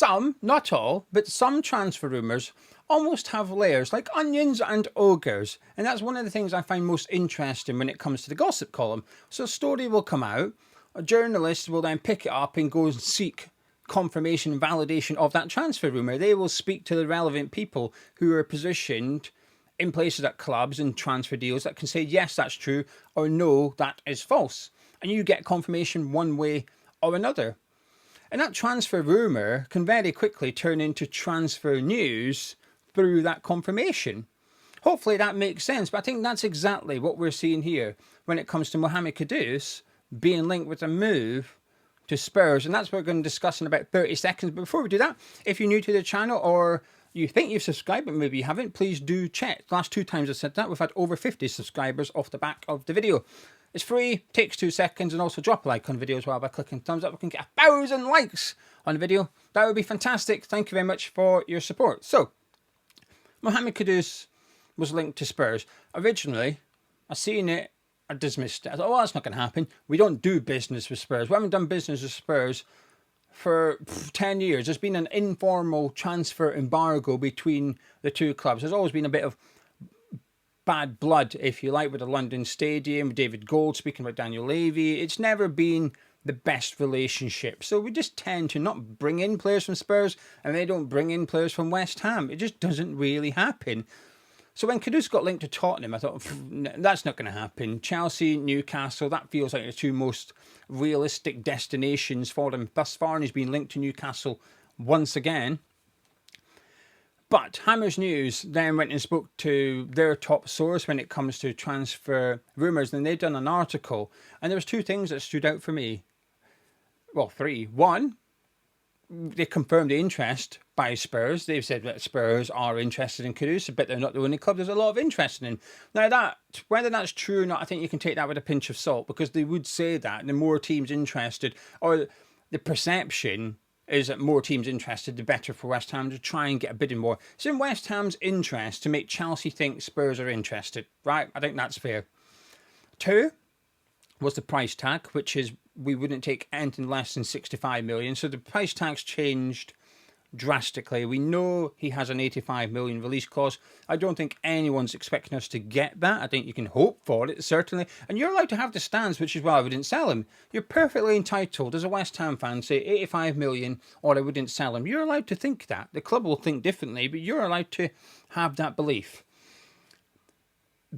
some, not all, but some transfer rumours almost have layers, like onions and ogres. And that's one of the things I find most interesting when it comes to the gossip column. So a story will come out, a journalist will then pick it up and go and seek confirmation and validation of that transfer rumour. They will speak to the relevant people who are positioned in places at clubs and transfer deals that can say, yes, that's true, or no, that is false. And you get confirmation one way or another. And that transfer rumour can very quickly turn into transfer news through that confirmation. Hopefully that makes sense, but I think that's exactly what we're seeing here when it comes to Mohammed Kudus being linked with a move to Spurs. And that's what we're going to discuss in about 30 seconds. But before we do that, if you're new to the channel or you think you've subscribed but maybe you haven't, please do check. The last 2 times I said that, we've had over 50 subscribers off the back of the video. It's free, takes 2 seconds, and also drop a like on the video as well by clicking thumbs up. We can get 1,000 likes on the video. That would be fantastic. Thank you very much for your support. So, Mohammed Kudus was linked to Spurs. Originally, I seen it, I dismissed it. I thought, oh, that's not going to happen. We don't do business with Spurs. We haven't done business with Spurs for 10 years. There's been an informal transfer embargo between the two clubs. There's always been a bit of bad blood, if you like, with the London Stadium, with David Gold speaking about Daniel Levy. It's never been the best relationship. So we just tend to not bring in players from Spurs, and they don't bring in players from West Ham. It just doesn't really happen. So when Kudus got linked to Tottenham, I thought, that's not going to happen. Chelsea, Newcastle, that feels like the 2 most realistic destinations for him thus far, and he's been linked to Newcastle once again. But Hammers News then went and spoke to their top source when it comes to transfer rumours, and they've done an article. And there was 2 things that stood out for me. Well, 3. 1, they confirmed the interest by Spurs. They've said that Spurs are interested in Kudus, but they're not the only club. There's a lot of interest in him. Now, whether that's true or not, I think you can take that with a pinch of salt, because they would say that the more teams interested, or the perception is that more teams interested, the better for West Ham to try and get a bidding war. It's in West Ham's interest to make Chelsea think Spurs are interested, right? I think that's fair. 2 was the price tag, which is we wouldn't take anything less than 65 million. So the price tag's changed drastically. We know he has an 85 million release clause. I don't think anyone's expecting us to get that. I think you can hope for it, certainly. And you're allowed to have the stance, which is why I wouldn't sell him. You're perfectly entitled, as a West Ham fan, say 85 million or I wouldn't sell him. You're allowed to think that. The club will think differently, but you're allowed to have that belief.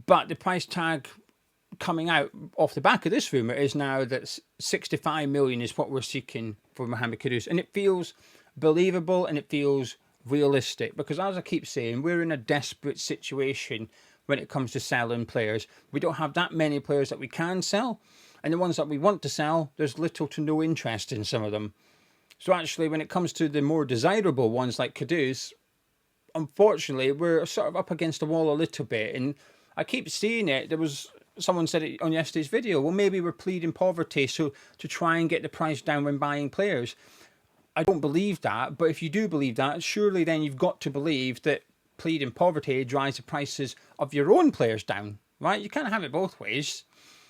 But the price tag coming out off the back of this rumour is now that 65 million is what we're seeking for Mohammed Kudus. And it feels believable and it feels realistic, because as I keep saying, we're in a desperate situation when it comes to selling players. We don't have that many players that we can sell, and the ones that we want to sell, there's little to no interest in some of them. So actually, when it comes to the more desirable ones like Kudus, unfortunately, we're sort of up against the wall a little bit. And I keep seeing it. There was someone said it on yesterday's video. Well, maybe we're pleading poverty, so to try and get the price down when buying players. I don't believe that, but if you do believe that, surely then you've got to believe that pleading poverty drives the prices of your own players down, right? You can't have it both ways.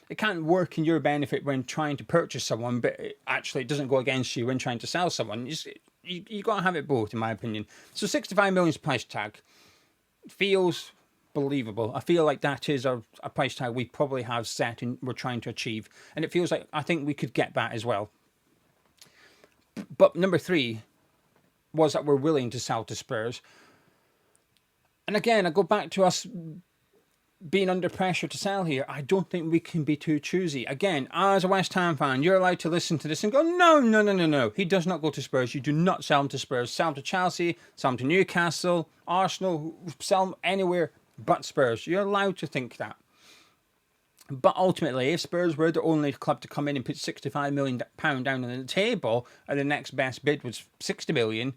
It can't work in your benefit when trying to purchase someone, but it doesn't go against you when trying to sell someone. You got to have it both, in my opinion. So 65 million price tag feels believable. I feel like that is a price tag we probably have set and we're trying to achieve. And it feels like I think we could get that as well. But number 3 was that we're willing to sell to Spurs. And again, I go back to us being under pressure to sell here. I don't think we can be too choosy. Again, as a West Ham fan, you're allowed to listen to this and go, no. He does not go to Spurs. You do not sell him to Spurs. Sell him to Chelsea, sell him to Newcastle, Arsenal, sell him anywhere but Spurs. You're allowed to think that. But ultimately, if Spurs were the only club to come in and put £65 million down on the table, and the next best bid was 60 million,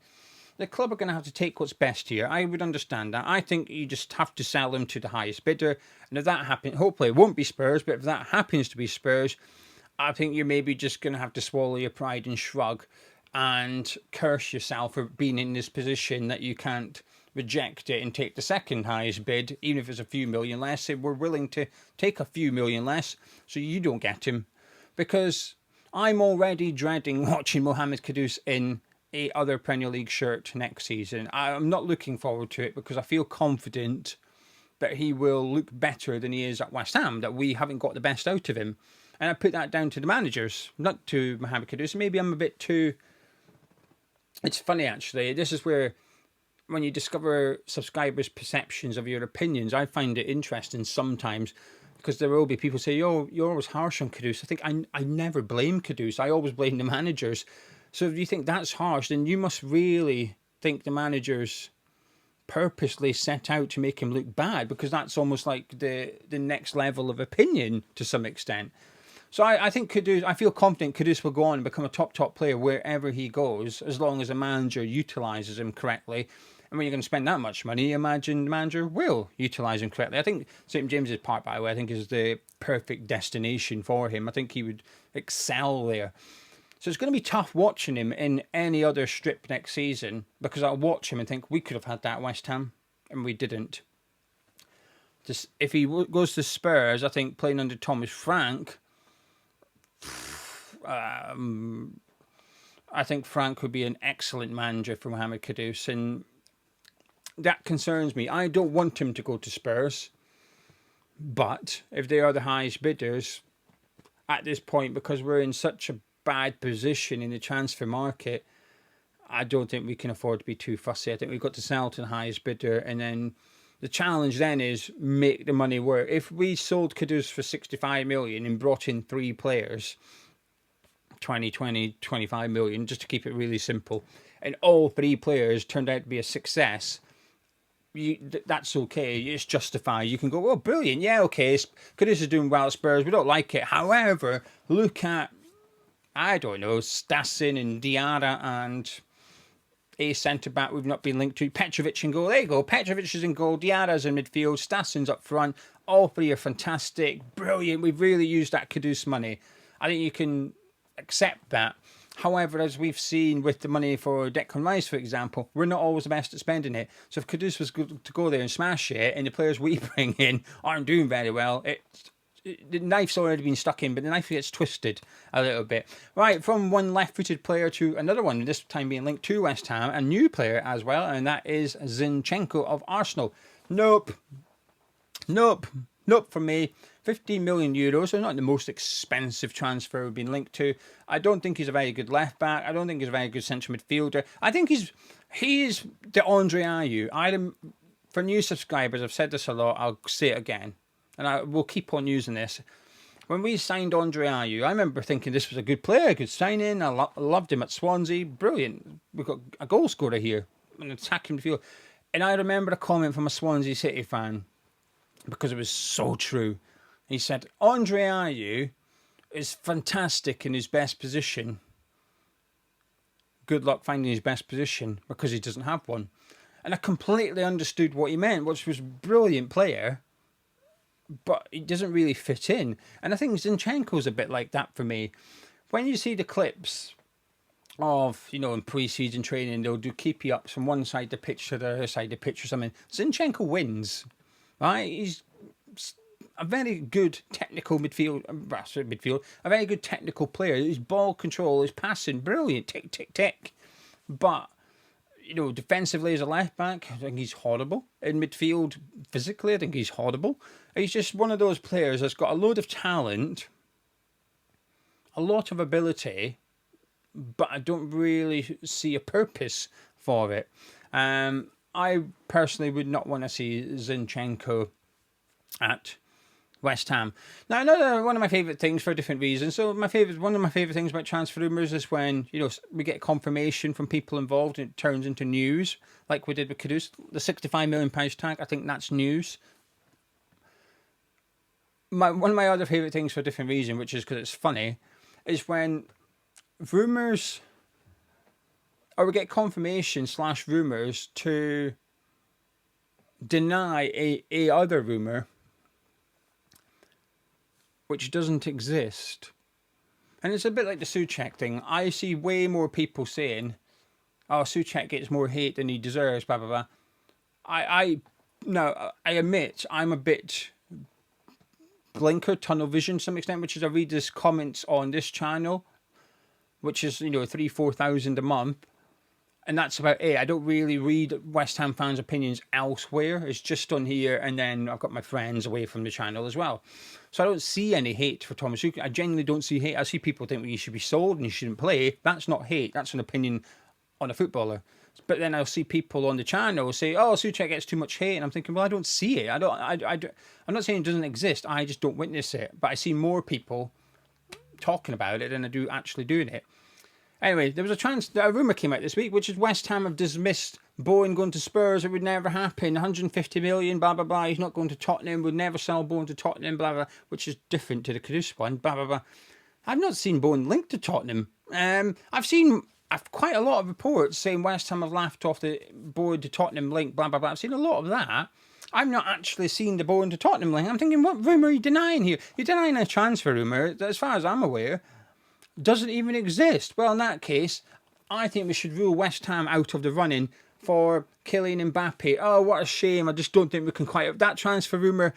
the club are going to have to take what's best here. I would understand that. I think you just have to sell them to the highest bidder. And if that happens, hopefully it won't be Spurs, but if that happens to be Spurs, I think you're maybe just going to have to swallow your pride and shrug and curse yourself for being in this position that you can't reject it and take the second highest bid, even if it's a few million less. Say we're willing to take a few million less so you don't get him, because I'm already dreading watching Mohammed Kudus in a other Premier League shirt next season. I'm not looking forward to it because I feel confident that he will look better than he is at West Ham, that we haven't got the best out of him. And I put that down to the managers, not to Mohammed Kudus. Maybe I'm a bit too... It's funny, actually. This is where, when you discover subscribers' perceptions of your opinions, I find it interesting sometimes, because there will be people say, "Oh, you're always harsh on Kudus." I think I never blame Kudus. I always blame the managers. So if you think that's harsh, then you must really think the managers purposely set out to make him look bad, because that's almost like the next level of opinion to some extent. So I think Kudus, I feel confident Kudus will go on and become a top player wherever he goes, as long as a manager utilises him correctly. And when you're going to spend that much money, imagine the manager will utilise him correctly. I think St James's Park, by the way, I think is the perfect destination for him. I think he would excel there. So it's going to be tough watching him in any other strip next season, because I'll watch him and think we could have had that at West Ham and we didn't. Just, if he goes to Spurs, I think playing under Thomas Frank, I think Frank would be an excellent manager for Mohammed Kudus, and that concerns me. I don't want him to go to Spurs, but if they are the highest bidders at this point, because we're in such a bad position in the transfer market, I don't think we can afford to be too fussy. I think we've got to sell to the highest bidder, and then the challenge then is make the money work. If we sold Kudus for 65 million and brought in 3 players, 25 million, just to keep it really simple, and all 3 players turned out to be a success, that's okay. It's justified. You can go, oh, brilliant. Yeah, okay. Kudus is doing well at Spurs. We don't like it. However, look at, I don't know, Stassin and Diarra and a centre-back we've not been linked to. Petrovic in goal. There you go. Petrovic is in goal. Diarra's in midfield. Stassin's up front. All 3 are fantastic. Brilliant. We've really used that Kudus money. I think you can accept that. However, as we've seen with the money for Declan Rice, for example, we're not always the best at spending it. So if Kudus was to go there and smash it, and the players we bring in aren't doing very well, the knife's already been stuck in, but the knife gets twisted a little bit. Right, from one left-footed player to another one, this time being linked to West Ham, a new player as well, and that is Zinchenko of Arsenal. Nope from me. 15 million euros, so not the most expensive transfer we've been linked to. I don't think he's a very good left back. I don't think he's a very good central midfielder. I think he's the Andre Ayew. For new subscribers, I've said this a lot. I'll say it again, and I will keep on using this. When we signed Andre Ayew, I remember thinking this was a good player, a good signing. I loved him at Swansea. Brilliant. We've got a goal scorer here, an attacking midfield. And I remember a comment from a Swansea City fan, because it was so true. He said, Andre Ayew is fantastic in his best position. Good luck finding his best position, because he doesn't have one. And I completely understood what he meant, which was a brilliant player, but he doesn't really fit in. And I think Zinchenko's a bit like that for me. When you see the clips of, in pre-season training, they'll do keepy-ups from one side of the pitch to the other side of the pitch or something. Zinchenko wins, right? He's a very good technical midfield, a very good technical player. His ball control, his passing, brilliant, tick, tick, tick. But, defensively as a left back, I think he's horrible. In midfield, physically, I think he's horrible. He's just one of those players that's got a load of talent, a lot of ability, but I don't really see a purpose for it. I personally would not want to see Zinchenko at West Ham. Now, another one of my favourite things for different reasons. So one of my favourite things about transfer rumours is when, we get confirmation from people involved and it turns into news, like we did with Kudus. The £65 million tag, I think that's news. One of my other favourite things for a different reason, which is because it's funny, is when rumours, or we get confirmation / rumours to deny a other rumour which doesn't exist. And it's a bit like the Souček thing. I see way more people saying, oh, Souček gets more hate than he deserves, blah, blah, blah. I admit I'm a bit blinker, tunnel vision to some extent, which is I read this comments on this channel, which is, 3,000-4,000 a month. And that's about it. I don't really read West Ham fans' opinions elsewhere. It's just on here, and then I've got my friends away from the channel as well. So I don't see any hate for Thomas Tuchel. I genuinely don't see hate. I see people think he should be sold and he shouldn't play. That's not hate. That's an opinion on a footballer. But then I'll see people on the channel say, "Oh, Souček gets too much hate," and I'm thinking, well, I don't see it. I'm not saying it doesn't exist. I just don't witness it. But I see more people talking about it than I do actually doing it. Anyway, there was a rumour came out this week, which is West Ham have dismissed Bowen going to Spurs. It would never happen. 150 million, blah, blah, blah. He's not going to Tottenham. Would never sell Bowen to Tottenham, blah, blah, which is different to the Kudus one, blah, blah, blah. I've not seen Bowen linked to Tottenham. I've seen quite a lot of reports saying West Ham have laughed off the Bowen to Tottenham link, blah, blah, blah. I've seen a lot of that. I've not actually seen the Bowen to Tottenham link. I'm thinking, what rumour are you denying here? You're denying a transfer rumour, as far as I'm aware, doesn't even exist. Well, in that case, I think we should rule West Ham out of the running for Kylian Mbappe. Oh, what a shame. I just don't think we can quite... That transfer rumour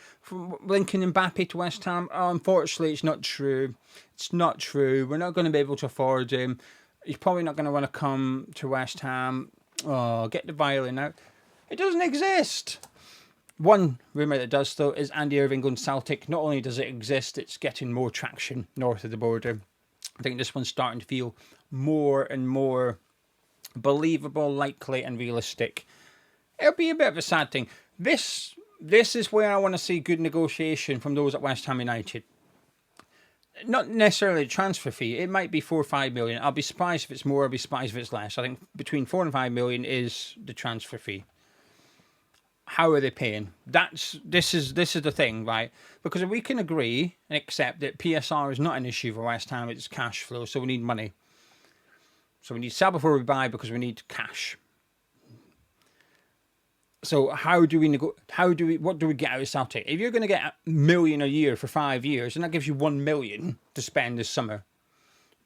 linking Mbappe to West Ham, unfortunately, it's not true. It's not true. We're not going to be able to afford him. He's probably not going to want to come to West Ham. Oh, get the violin out. It doesn't exist. One rumour that does, though, is Andy Irving going to Celtic. Not only does it exist, it's getting more traction north of the border. I think this one's starting to feel more and more believable, likely, and realistic. It'll be a bit of a sad thing. This is where I want to see good negotiation from those at West Ham United. Not necessarily a transfer fee. It might be 4 or 5 million. I'll be surprised if it's more. I'll be surprised if it's less. I think between 4 and 5 million is the transfer fee. How are they paying? This is the thing, right? Because if we can agree and accept that PSR is not an issue for West Ham, it's cash flow, so we need money. So we need sell before we buy because we need cash. So what do we get out of Celtic? If you're going to get $1 million a year for 5 years, and that gives you 1 million to spend this summer.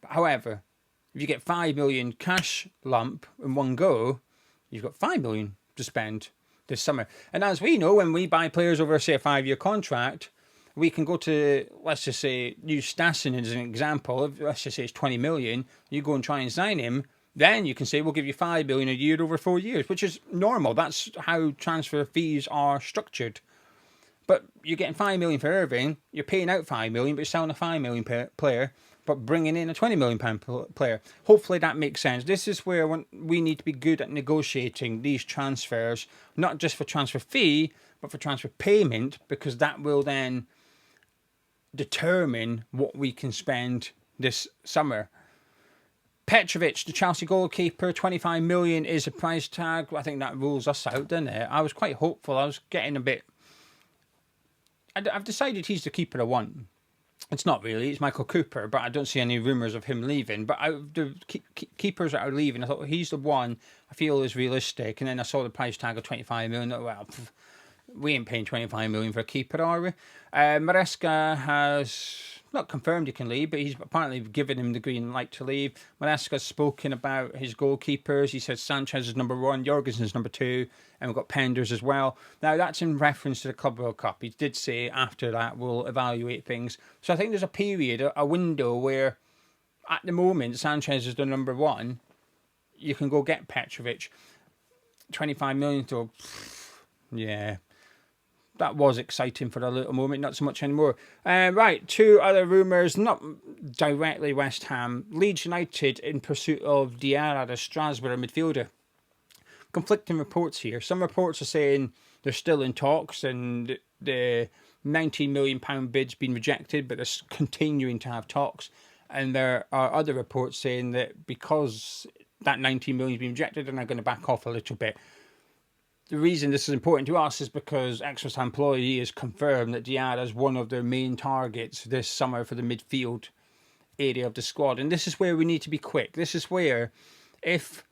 However, if you get 5 million cash lump in one go, you've got 5 million to spend this summer. And as we know, when we buy players over, say, a 5-year contract, we can go to, let's just say, use Stassen as an example. Let's just say it's 20 million. You go and try and sign him. Then you can say, we'll give you 5 million a year over 4 years, which is normal. That's how transfer fees are structured. But you're getting 5 million for Irving. You're paying out 5 million, but you're selling a 5 million player, but bringing in a 20 million pound player. Hopefully that makes sense. This is where we need to be good at negotiating these transfers, not just for transfer fee, but for transfer payment, because that will then determine what we can spend this summer. Petrovic, the Chelsea goalkeeper, 25 million is a price tag. I think that rules us out, doesn't it? I was quite hopeful. I was getting a bit... I've decided he's the keeper I want. It's not really. It's Michael Cooper, but I don't see any rumours of him leaving. But the keepers that are leaving, I thought, he's the one I feel is realistic. And then I saw the price tag of 25 million. Well, we ain't paying 25 million for a keeper, are we? Maresca has not confirmed he can leave, but he's apparently given him the green light to leave. Maresca's spoken about his goalkeepers. He said Sanchez is number 1, Jorgensen's number 2, and we've got Penders as well. Now, that's in reference to the Club World Cup. He did say after that we'll evaluate things. So I think there's a period, a window where at the moment Sanchez is the number 1. You can go get Petrovic. 25 million to... Yeah... That was exciting for a little moment, not so much anymore. Right, 2 other rumours, not directly West Ham. Leeds United in pursuit of Diarra, the Strasbourg midfielder. Conflicting reports here. Some reports are saying they're still in talks and the £19 million bid's been rejected, but they're continuing to have talks. And there are other reports saying that because that 19 million has been rejected, they're now going to back off a little bit. The reason this is important to us is because Express Employee has confirmed that Diarra is one of their main targets this summer for the midfield area of the squad. And this is where we need to be quick. This is where, if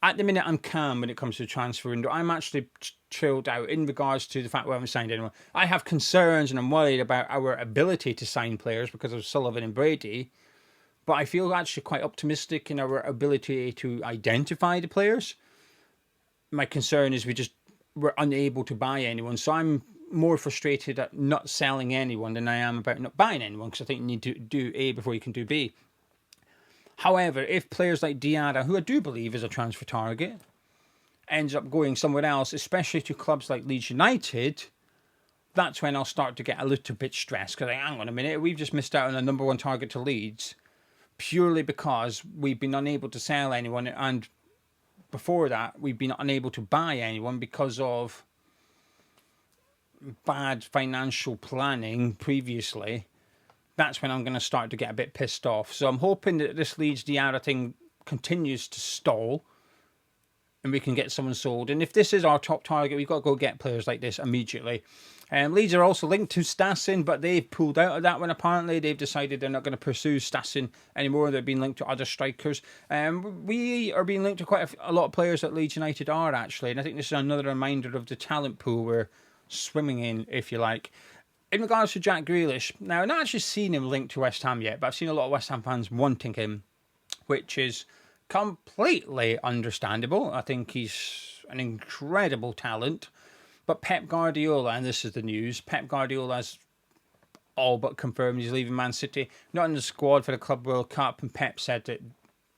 at the minute I'm calm when it comes to the transfer window, I'm actually chilled out in regards to the fact we haven't signed anyone. I have concerns and I'm worried about our ability to sign players because of Sullivan and Brady. But I feel actually quite optimistic in our ability to identify the players. My concern is we're unable to buy anyone. So I'm more frustrated at not selling anyone than I am about not buying anyone, because I think you need to do A before you can do B. However, if players like Diarra, who I do believe is a transfer target, ends up going somewhere else, especially to clubs like Leeds United, that's when I'll start to get a little bit stressed. Because hang on a minute, we've just missed out on a number one target to Leeds purely because we've been unable to sell anyone, and before that we've been unable to buy anyone because of bad financial planning previously. That's when I'm going to start to get a bit pissed off. So I'm hoping that this Leeds Diarra thing continues to stall and we can get someone sold. And if this is our top target, we've got to go get players like this immediately. Leeds are also linked to Stassin, but they've pulled out of that one. Apparently, they've decided they're not going to pursue Stassin anymore. They're being linked to other strikers. We are being linked to quite a lot of players that Leeds United are, actually. And I think this is another reminder of the talent pool we're swimming in, if you like. In regards to Jack Grealish, now I've not actually seen him linked to West Ham yet, but I've seen a lot of West Ham fans wanting him, which is completely understandable. I think he's an incredible talent. But Pep Guardiola, and this is the news, Pep Guardiola's all but confirmed he's leaving Man City. Not in the squad for the Club World Cup, and Pep said that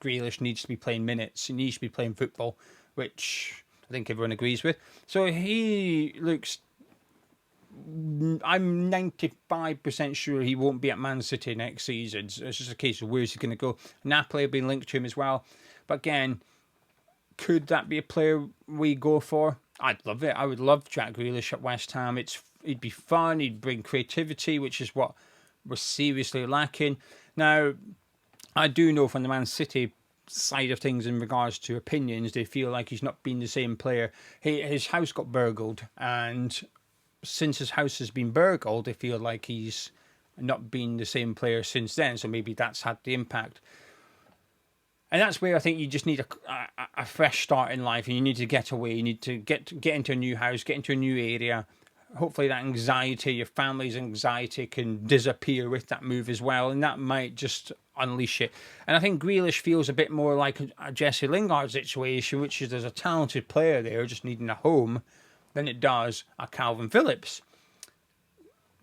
Grealish needs to be playing minutes. He needs to be playing football, which I think everyone agrees with. So he looks... I'm 95% sure he won't be at Man City next season. So it's just a case of where's he going to go. Napoli have been linked to him as well. But again, could that be a player we go for? I'd love it. I would love Jack Grealish at West Ham. He'd be fun. He'd bring creativity, which is what we're seriously lacking. Now, I do know from the Man City side of things in regards to opinions, they feel like he's not been the same player. His house got burgled, and since his house has been burgled, they feel like he's not been the same player since then. So maybe that's had the impact. And that's where I think you just need a fresh start in life, and you need to get away. You need to get into a new house, get into a new area. Hopefully that anxiety, your family's anxiety, can disappear with that move as well, and that might just unleash it. And I think Grealish feels a bit more like a Jesse Lingard situation, which is there's a talented player there just needing a home, than it does a Calvin Phillips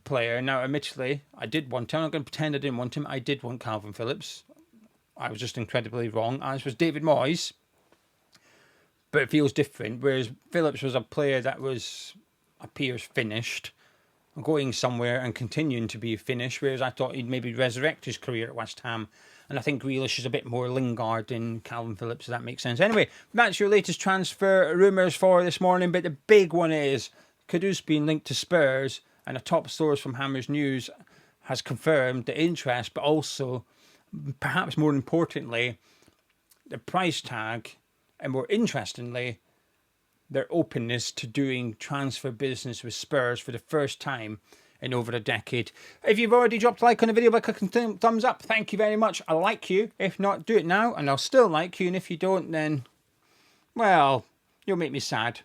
player. Now, admittedly, I did want him. I'm not going to pretend I didn't want him. I did want Calvin Phillips. I was just incredibly wrong, as was David Moyes. But it feels different, whereas Phillips was a player that appears finished, going somewhere and continuing to be finished, whereas I thought he'd maybe resurrect his career at West Ham. And I think Grealish is a bit more Lingard than Calvin Phillips, if that makes sense. Anyway, that's your latest transfer rumours for this morning. But the big one is Kudus being linked to Spurs, and a top source from Hammers News has confirmed the interest, but also, perhaps more importantly, the price tag, and more interestingly, their openness to doing transfer business with Spurs for the first time in over a decade. If you've already dropped a like on the video by clicking thumbs up, thank you very much. I like you. If not, do it now and I'll still like you. And if you don't, then, well, you'll make me sad.